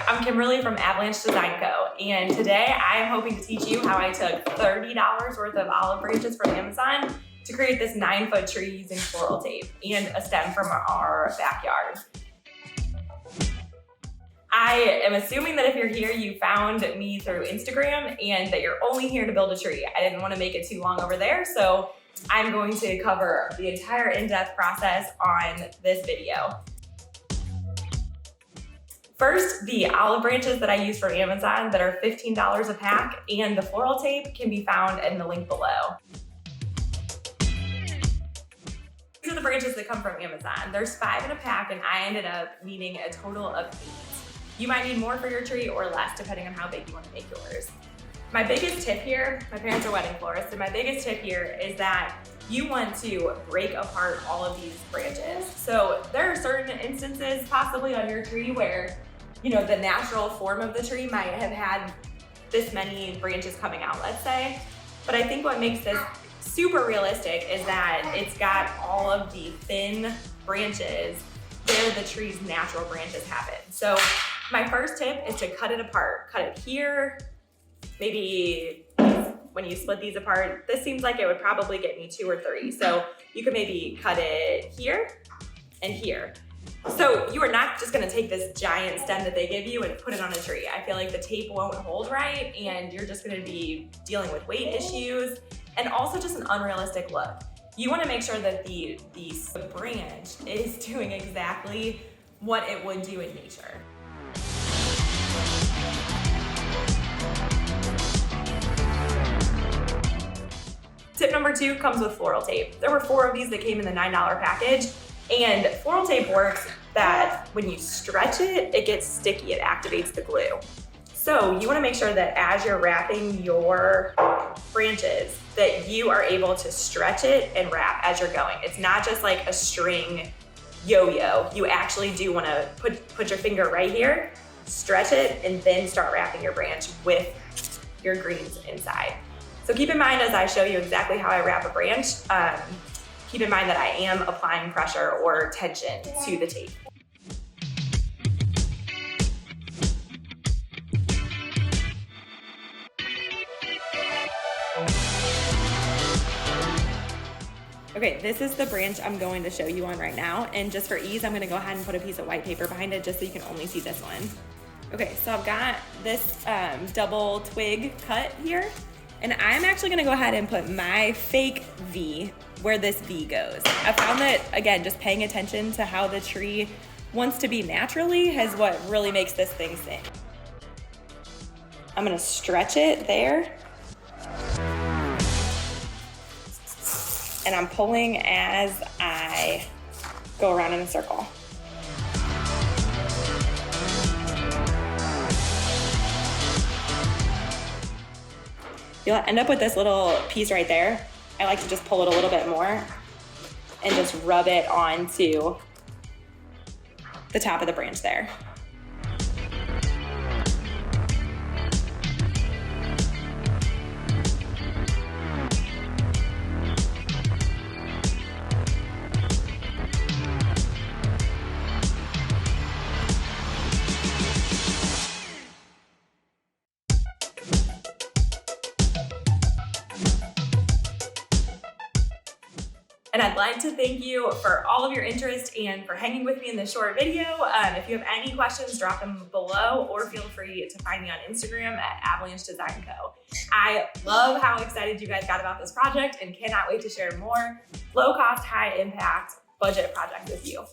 I'm Kimberly from Avalanche Design Co. And today I am hoping to teach you how I took $30 worth of olive branches from Amazon to create this 9-foot tree using floral tape and a stem from our backyard. I am assuming that if you're here, you found me through Instagram and that you're only here to build a tree. I didn't want to make it too long over there, so I'm going to cover the entire in-depth process on this video. First, the olive branches that I use from Amazon that are $15 a pack and the floral tape can be found in the link below. These are the branches that come from Amazon. There's 5 in a pack and I ended up needing a total of 8. You might need more for your tree or less depending on how big you want to make yours. My biggest tip here, my parents are wedding florists, and my biggest tip here is that you want to break apart all of these branches. So there are certain instances possibly on your tree where the natural form of the tree might have had this many branches coming out, let's say. But I think what makes this super realistic is that it's got all of the thin branches where the tree's natural branches happen. So my first tip is to cut it apart. Cut it here, maybe when you split these apart, this seems like it would probably get me 2 or 3. So you could maybe cut it here and here. So you are not just gonna take this giant stem that they give you and put it on a tree. I feel like the tape won't hold right and you're just gonna be dealing with weight issues and also just an unrealistic look. You wanna make sure that the branch is doing exactly what it would do in nature. Tip number 2 comes with floral tape. There were 4 of these that came in the $9 package. And floral tape works that when you stretch it, it gets sticky, it activates the glue. So you wanna make sure that as you're wrapping your branches, that you are able to stretch it and wrap as you're going. It's not just like a string yo-yo. You actually do wanna put your finger right here, stretch it, and then start wrapping your branch with your greens inside. So keep in mind as I show you exactly how I wrap a branch, keep in mind that I am applying pressure or tension to the tape. Okay, this is the branch I'm going to show you on right now. And just for ease, I'm gonna go ahead and put a piece of white paper behind it just so you can only see this one. Okay, so I've got this double twig cut here. And I'm actually gonna go ahead and put my fake V where this V goes. I found that, again, just paying attention to how the tree wants to be naturally is what really makes this thing sing. I'm gonna stretch it there. And I'm pulling as I go around in a circle. You'll end up with this little piece right there. I like to just pull it a little bit more and just rub it onto the top of the branch there. And I'd like to thank you for all of your interest and for hanging with me in this short video. If you have any questions, drop them below or feel free to find me on Instagram at Avalanche Design Co. I love how excited you guys got about this project and cannot wait to share more low cost, high impact budget projects with you.